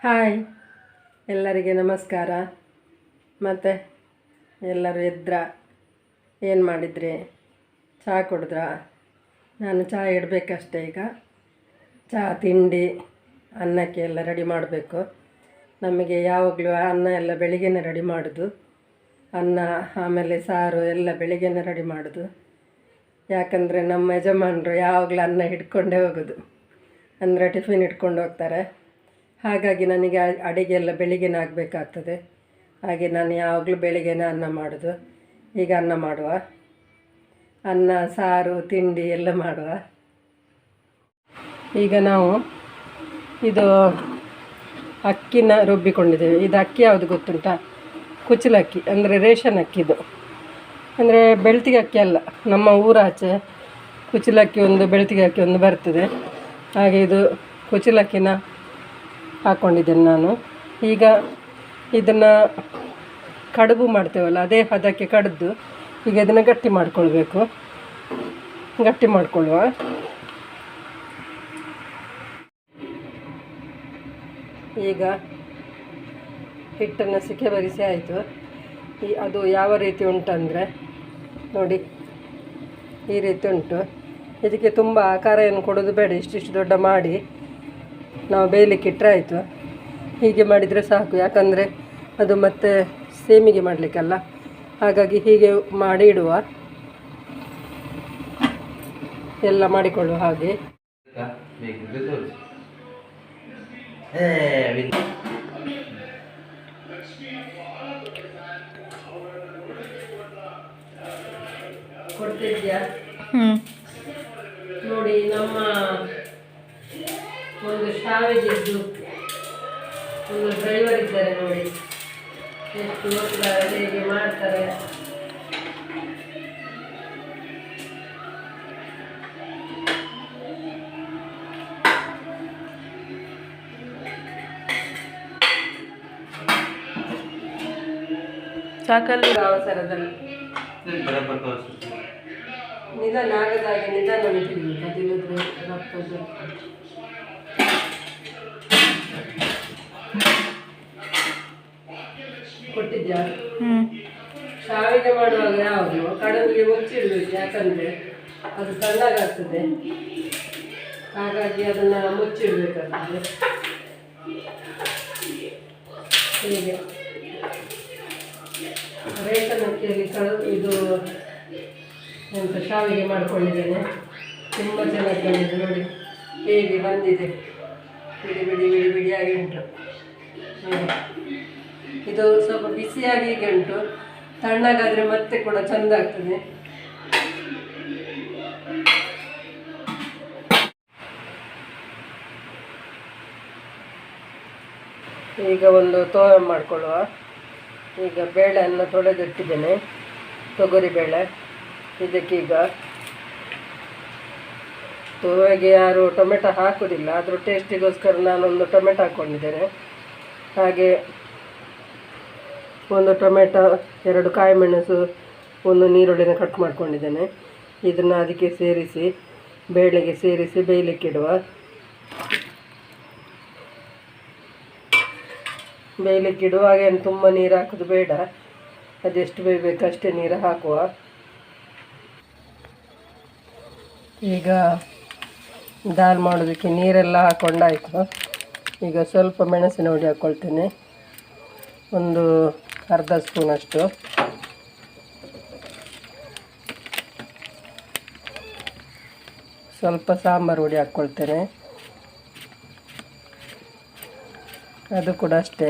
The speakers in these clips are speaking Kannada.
ಹಾಯ್, ಎಲ್ಲರಿಗೆ ನಮಸ್ಕಾರ. ಮತ್ತು ಎಲ್ಲರೂ ಎದ್ರ, ಏನು ಮಾಡಿದ್ರಿ? ಚಹಾ ಕುಡಿದ್ರಾ? ನಾನು ಚಹಾ ಇಡಬೇಕಷ್ಟೇ. ಈಗ ಚಹಾ ತಿಂಡಿ ಅನ್ನಕ್ಕೆ ಎಲ್ಲ ರೆಡಿ ಮಾಡಬೇಕು. ನಮಗೆ ಯಾವಾಗಲೂ ಅನ್ನ ಎಲ್ಲ ಬೆಳಿಗ್ಗೆನೇ ರೆಡಿ ಮಾಡೋದು. ಅನ್ನ ಆಮೇಲೆ ಸಾರು ಎಲ್ಲ ಬೆಳಿಗ್ಗೆನೇ ರೆಡಿ ಮಾಡೋದು. ಯಾಕಂದರೆ ನಮ್ಮ ಯಜಮಾನರು ಯಾವಾಗಲೂ ಅನ್ನ ಹಿಡ್ಕೊಂಡೇ ಹೋಗೋದು, ಅಂದರೆ ಟಿಫಿನ್ ಇಟ್ಕೊಂಡು ಹೋಗ್ತಾರೆ. ಹಾಗಾಗಿ ನನಗೆ ಅಡುಗೆ ಎಲ್ಲ ಬೆಳಿಗ್ಗೆನೇ ಆಗಬೇಕಾಗ್ತದೆ. ಹಾಗೆ ನಾನು ಯಾವಾಗಲೂ ಬೆಳಿಗ್ಗೆನೇ ಅನ್ನ ಮಾಡೋದು. ಈಗ ಅನ್ನ ಮಾಡುವ, ಅನ್ನ ಸಾರು ತಿಂಡಿ ಎಲ್ಲ ಮಾಡುವ. ಈಗ ನಾವು ಇದು ಅಕ್ಕಿನ ರುಬ್ಬಿಕೊಂಡಿದ್ದೇವೆ. ಇದು ಅಕ್ಕಿ ಯಾವುದು ಗೊತ್ತುಂಟಾ? ಕುಚ್ಚಲಕ್ಕಿ, ಅಂದರೆ ರೇಷನ್ ಅಕ್ಕಿದು, ಅಂದರೆ ಬೆಳ್ತಿಗೆ ಅಕ್ಕಿ ಅಲ್ಲ. ನಮ್ಮ ಊರಾಚೆ ಕುಚ್ಚಲಕ್ಕಿ ಒಂದು, ಬೆಳ್ತಿಗೆ ಅಕ್ಕಿ ಒಂದು ಬರ್ತದೆ. ಹಾಗೆ ಇದು ಕುಚ್ಚಲಕ್ಕಿನ ಹಾಕ್ಕೊಂಡಿದ್ದೇನೆ ನಾನು. ಈಗ ಇದನ್ನು ಕಡುಬು ಮಾಡ್ತೇವಲ್ಲ, ಅದೇ ಹದಕ್ಕೆ ಕಡಿದು ಈಗ ಇದನ್ನು ಗಟ್ಟಿ ಮಾಡಿಕೊಳ್ಬೇಕು. ಗಟ್ಟಿ ಮಾಡಿಕೊಳ್ಳುವ. ಈಗ ಹಿಟ್ಟನ್ನು ಸಿಕೆ ಬರಿಸಿ ಆಯಿತು. ಅದು ಯಾವ ರೀತಿ ಉಂಟಂದರೆ ನೋಡಿ, ಈ ರೀತಿ ಉಂಟು. ಇದಕ್ಕೆ ತುಂಬ ಆಕಾರ ಏನು ಕೊಡೋದು ಬೇಡ, ಇಷ್ಟಿಷ್ಟು ದೊಡ್ಡ ಮಾಡಿ ನಾವು ಬೇಯಲಿಕ್ಕೆ ಇಟ್ಟರೆ ಆಯಿತು. ಹೀಗೆ ಮಾಡಿದರೆ ಸಾಕು, ಯಾಕಂದರೆ ಅದು ಮತ್ತೆ ಸೇಮಿಗೆ ಮಾಡಲಿಕ್ಕಲ್ಲ. ಹಾಗಾಗಿ ಹೀಗೆ ಮಾಡಿ ಇಡುವ, ಎಲ್ಲ ಮಾಡಿಕೊಳ್ಳುವ. ಹಾಗೆ ಕೊಡ್ತಿದ್ಯಾ? ನೋಡಿ, ನಮ್ಮ ಒಂದು ಶಾವಿಗೆದ್ದು ಒಂದು ಡ್ರೈವರ್ ಇದ್ದಾರೆ ನೋಡಿ, ಎಷ್ಟು ಓದ್ತಾರೆ, ಹೇಗೆ ಮಾಡ್ತಾರೆ. ಸಾಕಲ್ಲಿ ಅವಸರದಲ್ಲಿ ನಿಧಾನ ಆಗದಾಗೆ ನಿಧಾನ ತಿರುಗಬೇಕು. ಅದಿಲ್ಲದ್ರೆ ರಕ್ತದ್ದು ಕೊಟ್ಟಿದ್ಯಾ? ಶಾವಿಗೆ ಮಾಡುವಾಗ ಯಾವುದು ಕಡುಬಿಗೆ ಮುಚ್ಚಿಡಬೇಕು, ಯಾಕಂದರೆ ಅದು ತಣ್ಣಗಾಗ್ತದೆ. ಹಾಗಾಗಿ ಅದನ್ನು ಮುಚ್ಚಿಡಬೇಕಾಗ್ತದೆ. ಹೀಗೆ ರೇಷನ್ ಅಕ್ಕಿಯಲ್ಲಿ ಇದು ಎಂತ ಶಾವಿಗೆ ಮಾಡಿಕೊಂಡಿದ್ದೇನೆ. ತುಂಬ ಚೆನ್ನಾಗಿ ಬಂದಿದೆ ನೋಡಿ, ಹೇಗೆ ಬಂದಿದೆ. ಬಿಡಿ ಬಿಡಿ ಬಿಡಿ ಬಿಡಿಯಾಗಿ ಉಂಟು. ಇದು ಸ್ವಲ್ಪ ಬಿಸಿಯಾಗಿ ಹೀಗೆ ಉಂಟು, ತಣ್ಣಗಾದರೆ ಮತ್ತೆ ಕೂಡ ಚೆಂದ ಆಗ್ತದೆ. ಈಗ ಒಂದು ತೋವೆ ಮಾಡಿಕೊಳ್ಳುವ. ಈಗ ಬೇಳೆಯನ್ನು ತೊಳೆದಿಟ್ಟಿದ್ದೇನೆ, ತೊಗರಿ ಬೇಳೆ. ಇದಕ್ಕೀಗ ತೋವೆಗೆ ಯಾರು ಟೊಮೆಟೊ ಹಾಕೋದಿಲ್ಲ, ಆದರೂ ಟೇಸ್ಟಿಗೋಸ್ಕರ ನಾನೊಂದು ಟೊಮೆಟೊ ಹಾಕ್ಕೊಂಡಿದ್ದೇನೆ. ಹಾಗೆ ಒಂದು ಟೊಮೆಟೊ, 2 ಕಾಯಿ ಮೆಣಸು, ಒಂದು ನೀರುಳ್ಳಿನ ಕಟ್ ಮಾಡ್ಕೊಂಡಿದ್ದೇನೆ. ಇದನ್ನು ಅದಕ್ಕೆ ಸೇರಿಸಿ ಬೇಳೆಗೆ ಸೇರಿಸಿ ಬೇಯಲಿಕ್ಕಿಡುವ. ಬೇಯಲಿಕ್ಕಿಡುವಾಗ ಏನು ತುಂಬ ನೀರು ಹಾಕೋದು ಬೇಡ, ಅದೆಷ್ಟು ಬೇಯಬೇಕು ಅಷ್ಟೇ ನೀರು ಹಾಕುವ. ಈಗ ದಾಲ್ ಮಾಡೋದಕ್ಕೆ ನೀರೆಲ್ಲ ಹಾಕ್ಕೊಂಡಾಯಿತು. ಈಗ ಸ್ವಲ್ಪ ಮೆಣಸಿನ ಹುಡಿ ಹಾಕ್ಕೊಳ್ತೇನೆ, ಒಂದು ಅರ್ಧ ಸ್ಪೂನಷ್ಟು. ಸ್ವಲ್ಪ ಸಾಂಬಾರು ಹುಡಿ ಹಾಕ್ಕೊಳ್ತೇನೆ, ಅದು ಕೂಡ ಅಷ್ಟೇ,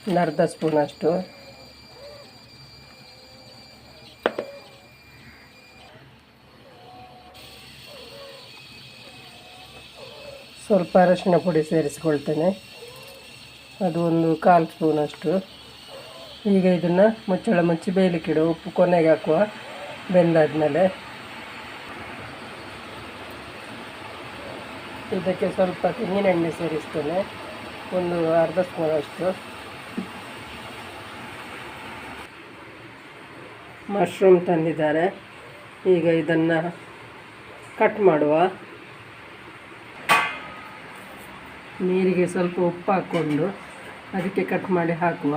ಒಂದು ಅರ್ಧ ಸ್ಪೂನಷ್ಟು. ಸ್ವಲ್ಪ ಅರಶಿನ ಪುಡಿ ಸೇರಿಸಿಕೊಳ್ತೇನೆ, ಅದು ಒಂದು 1/4 ಸ್ಪೂನಷ್ಟು. ಈಗ ಇದನ್ನು ಮುಚ್ಚಳ ಮುಚ್ಚಿ ಬೇಯಲಿಕ್ಕಿಡು. ಉಪ್ಪು ಕೊನೆಗೆ ಹಾಕುವ, ಬೆಂದಾದಮೇಲೆ. ಇದಕ್ಕೆ ಸ್ವಲ್ಪ ತೆಂಗಿನೆಣ್ಣೆ ಸೇರಿಸ್ತೇನೆ, ಒಂದು ಅರ್ಧ ಸ್ಪೂನಷ್ಟು. ಮಶ್ರೂಮ್ ತಂದಿದ್ದಾರೆ. ಈಗ ಇದನ್ನು ಕಟ್ ಮಾಡುವ. ನೀರಿಗೆ ಸ್ವಲ್ಪ ಉಪ್ಪು ಹಾಕ್ಕೊಂಡು ಅದಕ್ಕೆ ಕಟ್ ಮಾಡಿ ಹಾಕುವ.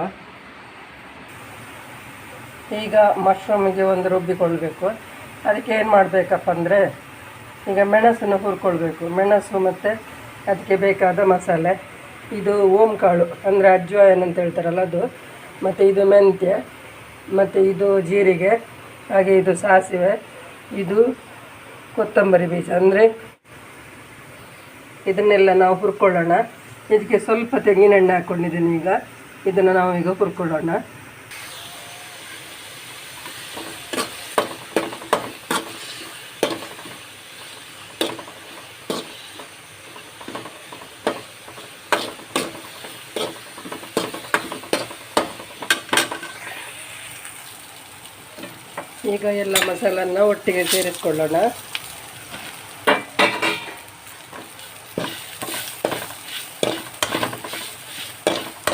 ಈಗ ಮಶ್ರೂಮಿಗೆ ಒಂದು ರುಬ್ಬಿಕೊಳ್ಬೇಕು. ಅದಕ್ಕೆ ಏನು ಮಾಡಬೇಕಪ್ಪ ಅಂದರೆ, ಈಗ ಮೆಣಸನ್ನು ಹುರ್ಕೊಳ್ಬೇಕು. ಮೆಣಸು ಮತ್ತು ಅದಕ್ಕೆ ಬೇಕಾದ ಮಸಾಲೆ, ಇದು ಓಂ ಕಾಳು ಅಂದರೆ ಅಜ್ವಾಯನ್ ಅಂತ ಹೇಳ್ತಾರಲ್ಲ ಅದು, ಮತ್ತು ಇದು ಮೆಂತ್ಯ, ಮತ್ತು ಇದು ಜೀರಿಗೆ, ಹಾಗೆ ಇದು ಸಾಸಿವೆ, ಇದು ಕೊತ್ತಂಬರಿ ಬೀಜ. ಅಂದರೆ ಇದನ್ನೆಲ್ಲ ನಾವು ಹುರ್ಕೊಳ್ಳೋಣ. ಇದಕ್ಕೆ ಸ್ವಲ್ಪ ತೆಂಗಿನೆಣ್ಣೆ ಹಾಕ್ಕೊಂಡಿದ್ದೀನಿ. ಈಗ ಇದನ್ನು ನಾವು ಈಗ ಹುರ್ಕೊಳ್ಳೋಣ. ಈಗ ಎಲ್ಲ ಮಸಾಲನ್ನು ಒಟ್ಟಿಗೆ ಸೇರಿಸ್ಕೊಳ್ಳೋಣ.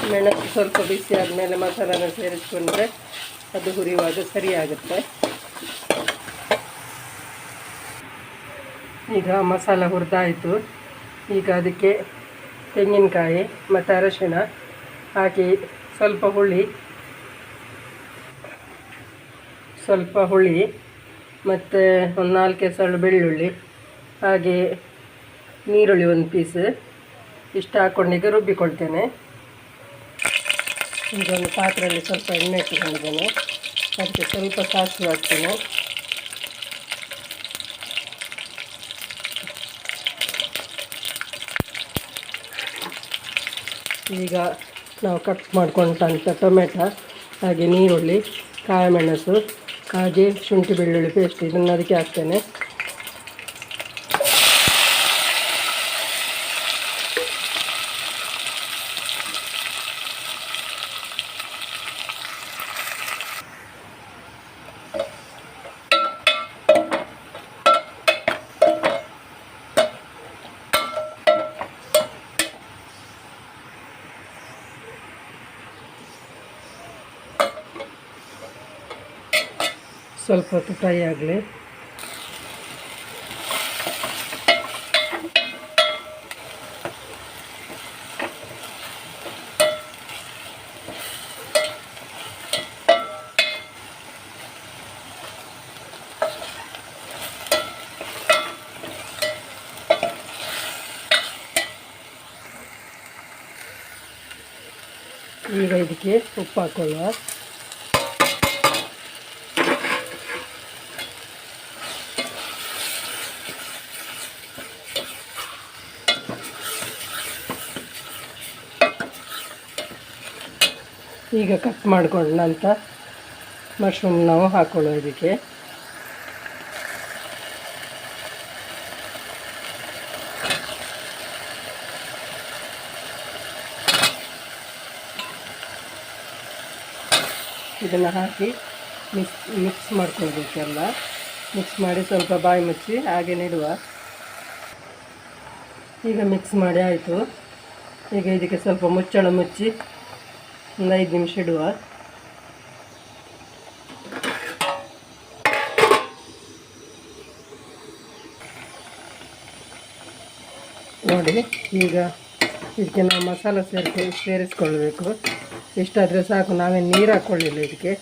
ಮೆಣಸು ಸ್ವಲ್ಪ ಬಿಸಿ ಆದಮೇಲೆ ಮಸಾಲನ ಸೇರಿಸ್ಕೊಂಡ್ರೆ ಅದು ಹುರಿಯುವಾಗ ಸರಿಯಾಗುತ್ತೆ. ಈಗ ಮಸಾಲ ಹುರಿದಾಯಿತು. ಈಗ ಅದಕ್ಕೆ ತೆಂಗಿನಕಾಯಿ ಮತ್ತು ಅರಶಿಣ ಹಾಕಿ ಸ್ವಲ್ಪ ಹುಳಿ ಮತ್ತು ಒಂದು 4 ಎಸಳು ಬೆಳ್ಳುಳ್ಳಿ, ಹಾಗೆ ನೀರುಳ್ಳಿ ಒಂದು ಪೀಸ್, ಇಷ್ಟು ಹಾಕ್ಕೊಂಡು ರುಬ್ಬಿಕೊಳ್ತೇನೆ. ಈಗ ಒಂದು ಪಾತ್ರೆಯಲ್ಲಿ ಸ್ವಲ್ಪ ಎಣ್ಣೆ ಇಟ್ಟುಕೊಂಡಿದ್ದೇನೆ. ಅದಕ್ಕೆ ಸ್ವಲ್ಪ ಸಾಸಿವೆ ಹಾಕ್ತೇನೆ. ಈಗ ನಾವು ಕಟ್ ಮಾಡ್ಕೊಂಡಂಥ ಟೊಮೆಟೊ, ಹಾಗೆ ನೀರುಳ್ಳಿ, ಕಾಳುಮೆಣಸು, ಹಾಗೆ ಶುಂಠಿ ಬೆಳ್ಳುಳ್ಳಿ ಪೇಸ್ಟ್ ಇದನ್ನು ಅದಕ್ಕೆ ಹಾಕ್ತೇನೆ. ಸ್ವಲ್ಪ ಹೊತ್ತು ಫ್ರೈ ಆಗಲಿ. ಈಗ ಇದಕ್ಕೆ ಉಪ್ಪು ಹಾಕೊಳ್ಳುವ. ಈಗ ಕಟ್ ಮಾಡಿಕೊಂಡಂಥ ಮಶ್ರೂಮ್ ನಾವು ಹಾಕೊಳ್ಳೋ ಇದಕ್ಕೆ. ಇದನ್ನು ಹಾಕಿ ಮಿಕ್ಸ್ ಮಾಡ್ಕೊಳ್ಬೇಕೆಲ್ಲ. ಮಿಕ್ಸ್ ಮಾಡಿ ಸ್ವಲ್ಪ ಬಾಯಿ ಮುಚ್ಚಿ ಹಾಗೆ ಇಡುವ. ಈಗ ಮಿಕ್ಸ್ ಮಾಡಿ ಆಯಿತು. ಈಗ ಇದಕ್ಕೆ ಸ್ವಲ್ಪ ಮುಚ್ಚಳ ಮುಚ್ಚಿ ಒಂದು 5 ನಿಮಿಷ ಇಡುವ. ನೋಡಿ, ಈಗ ಇದಕ್ಕೆ ನಾವು ಮಸಾಲ ಸೇರಿಸ್ಕೊಳ್ಬೇಕು. ಇಷ್ಟಾದರೆ ಸಾಕು. ನಾವೇನು ನೀರು ಹಾಕ್ಕೊಳ್ಳಿಲ್ಲ ಇದಕ್ಕೆ,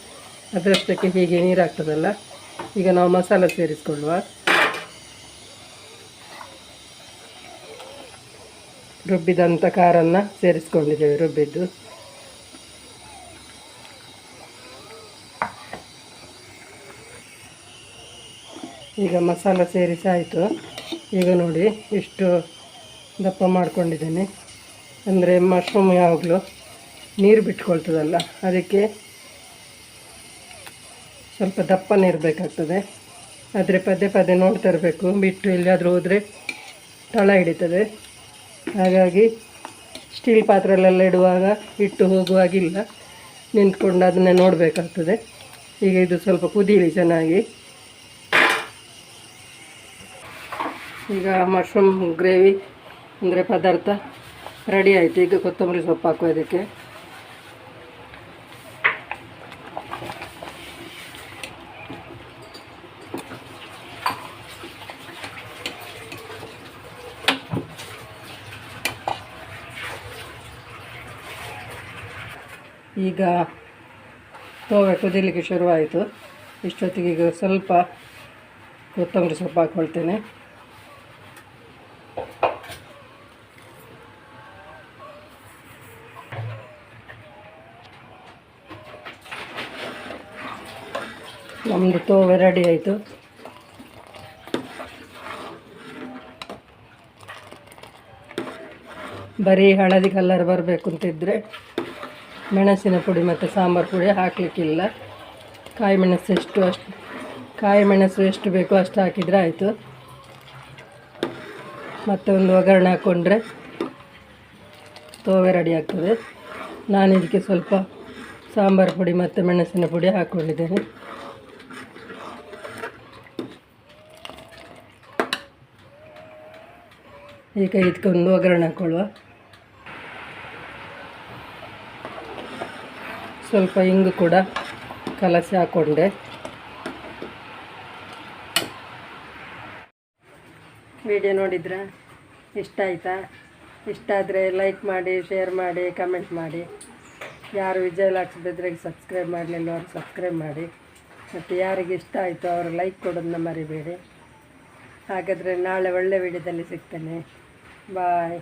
ಅದರಷ್ಟಕ್ಕೆ ಹೀಗೆ ನೀರು ಹಾಕ್ತದಲ್ಲ. ಈಗ ನಾವು ಮಸಾಲ ಸೇರಿಸ್ಕೊಳ್ಳುವ. ರುಬ್ಬಿದಂಥ ಖಾರನ್ನು ಸೇರಿಸ್ಕೊಂಡಿದ್ದೇವೆ, ರುಬ್ಬಿದ್ದು. ಈಗ ಮಸಾಲ ಸೇರಿಸಿ ಆಯಿತು. ಈಗ ನೋಡಿ ಇಷ್ಟು ದಪ್ಪ ಮಾಡ್ಕೊಂಡಿದ್ದೇನೆ. ಅಂದರೆ ಮಶ್ರೂಮ್ ಯಾವಾಗಲೂ ನೀರು ಬಿಟ್ಕೊಳ್ತದಲ್ಲ, ಅದಕ್ಕೆ ಸ್ವಲ್ಪ ದಪ್ಪನೇ ಇರಬೇಕಾಗ್ತದೆ. ಆದರೆ ಪದೇ ಪದೇ ನೋಡ್ತಾ ಇರಬೇಕು, ಬಿಟ್ಟು ಎಲ್ಲಿಯಾದರೂ ಹೋದರೆ ತಳ ಹಿಡಿತದೆ. ಹಾಗಾಗಿ ಸ್ಟೀಲ್ ಪಾತ್ರೆಯಲ್ಲೆಲ್ಲ ಇಡುವಾಗ ಇಟ್ಟು ಹೋಗುವಾಗಿಲ್ಲ, ನಿಂತ್ಕೊಂಡು ಅದನ್ನೇ ನೋಡಬೇಕಾಗ್ತದೆ. ಈಗ ಇದು ಸ್ವಲ್ಪ ಕುದೀಲಿ ಚೆನ್ನಾಗಿ. ಈಗ ಮಶ್ರೂಮ್ ಗ್ರೇವಿ ಅಂದರೆ ಪದಾರ್ಥ ರೆಡಿ ಆಯಿತು. ಈಗ ಕೊತ್ತಂಬರಿ ಸೊಪ್ಪು ಹಾಕುವ ಇದಕ್ಕೆ. ಈಗ ತೋವೆ ಕುದಿಲಿಕ್ಕೆ ಶುರುವಾಯಿತು. ಇಷ್ಟೊತ್ತಿಗೆ ಈಗ ಸ್ವಲ್ಪ ಕೊತ್ತಂಬರಿ ಸೊಪ್ಪು ಹಾಕ್ಕೊಳ್ತೇನೆ. ನಮ್ಮದು ತೋವೆ ರೆಡಿ ಆಯಿತು. ಬರೀ ಹಳದಿ ಕಲರ್ ಬರಬೇಕು ಅಂತಿದ್ದರೆ ಮೆಣಸಿನ ಪುಡಿ ಮತ್ತು ಸಾಂಬಾರು ಪುಡಿ ಹಾಕಲಿಕ್ಕಿಲ್ಲ. ಕಾಯಿ ಮೆಣಸು ಎಷ್ಟು ಬೇಕೋ ಅಷ್ಟು ಹಾಕಿದರೆ ಆಯಿತು. ಮತ್ತು ಒಂದು ಒಗ್ಗರಣೆ ಹಾಕ್ಕೊಂಡ್ರೆ ತೋವೆ ರೆಡಿ ಆಗ್ತದೆ. ನಾನು ಇದಕ್ಕೆ ಸ್ವಲ್ಪ ಸಾಂಬಾರು ಪುಡಿ ಮತ್ತು ಮೆಣಸಿನ ಪುಡಿ ಹಾಕ್ಕೊಂಡಿದ್ದೇನೆ. ಈಗ ಇದಕ್ಕೊಂದು ಒಗ್ಗರಣೆ ಹಾಕ್ಕೊಳ್ಳುವ. ಸ್ವಲ್ಪ ಇಂಗು ಕೂಡ ಕಲಸಿ ಹಾಕ್ಕೊಂಡೆ. ವಿಡಿಯೋ ನೋಡಿದ್ರೆ ಇಷ್ಟ ಆಯಿತಾ? ಇಷ್ಟ ಆದರೆ ಲೈಕ್ ಮಾಡಿ, ಶೇರ್ ಮಾಡಿ, ಕಮೆಂಟ್ ಮಾಡಿ. ಯಾರು ವಿಜಯ ಬೆದ್ರಿಗೆ ಸಬ್ಸ್ಕ್ರೈಬ್ ಮಾಡಲಿಲ್ಲ ಅವ್ರು ಸಬ್ಸ್ಕ್ರೈಬ್ ಮಾಡಿ. ಮತ್ತು ಯಾರಿಗೆ ಇಷ್ಟ ಆಯಿತು ಅವರು ಲೈಕ್ ಕೊಡೋದನ್ನ ಮರಿಬೇಡಿ. ಹಾಗಾದರೆ ನಾಳೆ ಒಳ್ಳೆ ವಿಡಿಯೋದಲ್ಲಿ ಸಿಗ್ತೇನೆ. ಬಾಯ್.